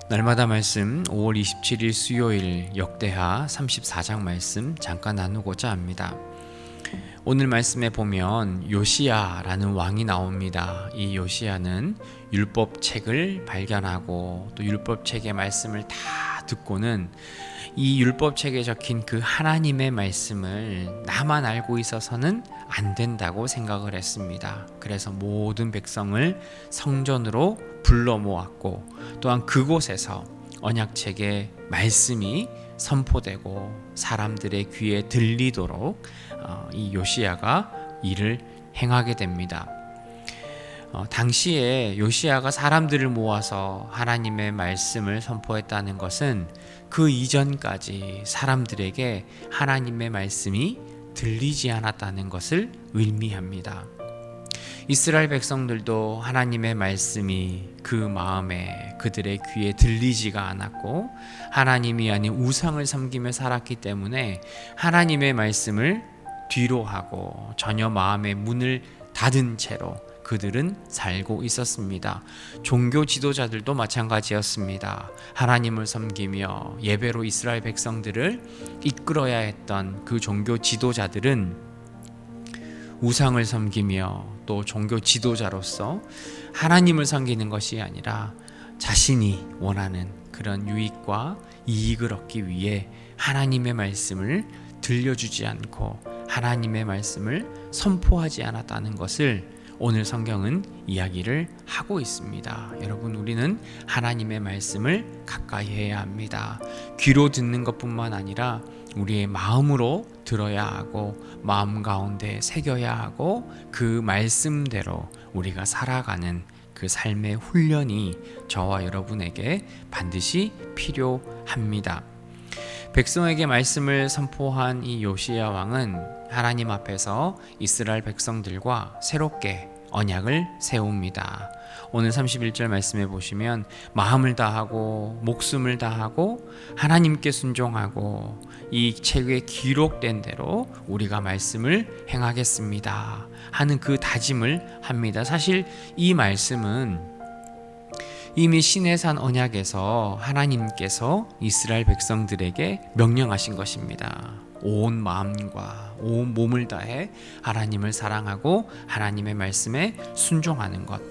날마다 말씀 5월 27일 수요일 역대하 34장 말씀 잠깐 나누고자 합니다. 오늘 말씀에 보면 요시야라는 왕이 나옵니다. 이 요시야는 율법책을 발견하고 또 율법책의 말씀을 다 듣고는 이 율법책에 적힌 그 하나님의 말씀을 나만 알고 있어서는 안 된다고 생각을 했습니다. 그래서 모든 백성을 성전으로 불러 모았고 또한 그곳에서 언약책의 말씀이 선포되고 사람들의 귀에 들리도록 이 요시야가 일을 행하게 됩니다. 당시에 요시야가 사람들을 모아서 하나님의 말씀을 선포했다는 것은 그 이전까지 사람들에게 하나님의 말씀이 들리지 않았다는 것을 의미합니다. 이스라엘 백성들도 하나님의 말씀이 그 마음에 그들의 귀에 들리지가 않았고 하나님이 아닌 우상을 섬기며 살았기 때문에 하나님의 말씀을 뒤로 하고 전혀 마음의 문을 닫은 채로 그들은 살고 있었습니다. 종교 지도자들도 마찬가지였습니다. 하나님을 섬기며 예배로 이스라엘 백성들을 이끌어야 했던 그 종교 지도자들은 우상을 섬기며 또 종교 지도자로서 하나님을 섬기는 것이 아니라 자신이 원하는 그런 유익과 이익을 얻기 위해 하나님의 말씀을 들려주지 않고 하나님의 말씀을 선포하지 않았다는 것을 오늘 성경은 이야기를 하고 있습니다. 여러분, 우리는 하나님의 말씀을 가까이 해야 합니다. 귀로 듣는 것뿐만 아니라 우리의 마음으로 들어야 하고 마음 가운데 새겨야 하고 그 말씀대로 우리가 살아가는 그 삶의 훈련이 저와 여러분에게 반드시 필요합니다. 백성에게 말씀을 선포한 이 요시야 왕은 하나님 앞에서 이스라엘 백성들과 새롭게 언약을 세웁니다. 오늘 31절 말씀해 보시면 마음을 다하고 목숨을 다하고 하나님께 순종하고 이 책에 기록된 대로 우리가 말씀을 행하겠습니다 하는 그 다짐을 합니다. 사실 이 말씀은 이미 시내산 언약에서 하나님께서 이스라엘 백성들에게 명령하신 것입니다. 온 마음과 온 몸을 다해 하나님을 사랑하고 하나님의 말씀에 순종하는 것,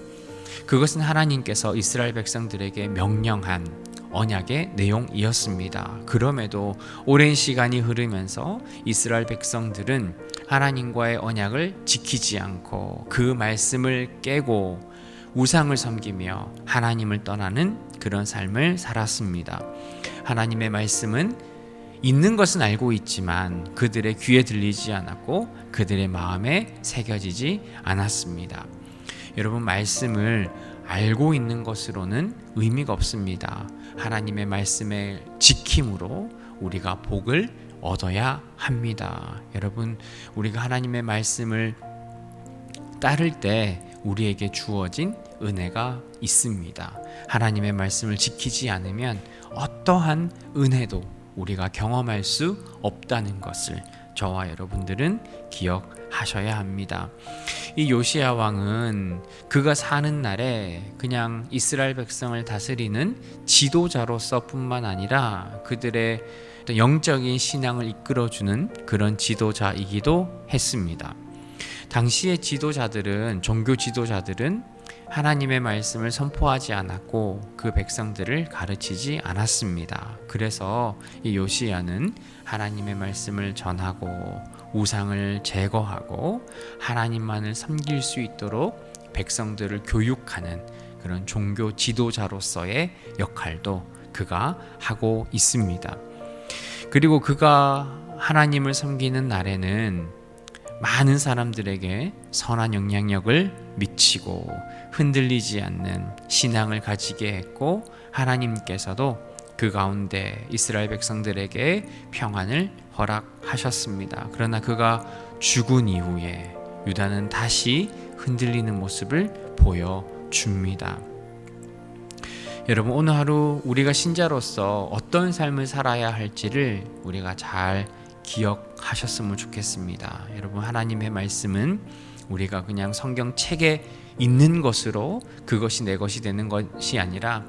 그것은 하나님께서 이스라엘 백성들에게 명령한 언약의 내용이었습니다. 그럼에도 오랜 시간이 흐르면서 이스라엘 백성들은 하나님과의 언약을 지키지 않고 그 말씀을 깨고 우상을 섬기며 하나님을 떠나는 그런 삶을 살았습니다. 하나님의 말씀은 있는 것은 알고 있지만 그들의 귀에 들리지 않았고 그들의 마음에 새겨지지 않았습니다. 여러분, 말씀을 알고 있는 것으로는 의미가 없습니다. 하나님의 말씀의 지킴으로 우리가 복을 얻어야 합니다. 여러분, 우리가 하나님의 말씀을 따를 때 우리에게 주어진 은혜가 있습니다. 하나님의 말씀을 지키지 않으면 어떠한 은혜도 우리가 경험할 수 없다는 것을 저와 여러분들은 기억하셔야 합니다. 이 요시야 왕은 그가 사는 날에 그냥 이스라엘 백성을 다스리는 지도자로서 뿐만 아니라 그들의 영적인 신앙을 이끌어주는 그런 지도자이기도 했습니다. 당시의 지도자들은, 종교 지도자들은 하나님의 말씀을 선포하지 않았고 그 백성들을 가르치지 않았습니다. 그래서 이 요시야는 하나님의 말씀을 전하고 우상을 제거하고 하나님만을 섬길 수 있도록 백성들을 교육하는 그런 종교 지도자로서의 역할도 그가 하고 있습니다. 그리고 그가 하나님을 섬기는 날에는 많은 사람들에게 선한 영향력을 미치고 흔들리지 않는 신앙을 가지게 했고 하나님께서도 그 가운데 이스라엘 백성들에게 평안을 허락하셨습니다. 그러나 그가 죽은 이후에 유다는 다시 흔들리는 모습을 보여줍니다. 여러분, 오늘 하루 우리가 신자로서 어떤 삶을 살아야 할지를 우리가 잘 기억하셨으면 좋겠습니다. 여러분, 하나님의 말씀은 우리가 그냥 성경 책에 있는 것으로 그것이 내 것이 되는 것이 아니라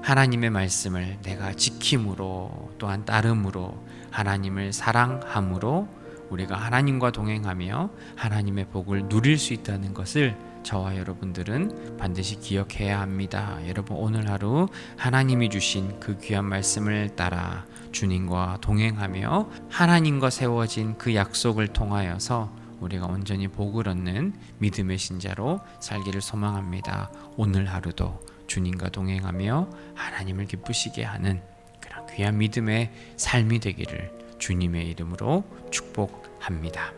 하나님의 말씀을 내가 지킴으로 또한 따름으로 하나님을 사랑함으로 우리가 하나님과 동행하며 하나님의 복을 누릴 수 있다는 것을 저와 여러분들은 반드시 기억해야 합니다. 여러분, 오늘 하루 하나님이 주신 그 귀한 말씀을 따라 주님과 동행하며 하나님과 세워진 그 약속을 통하여서 우리가 온전히 복을 얻는 믿음의 신자로 살기를 소망합니다. 오늘 하루도 주님과 동행하며 하나님을 기쁘시게 하는 그런 귀한 믿음의 삶이 되기를 주님의 이름으로 축복합니다.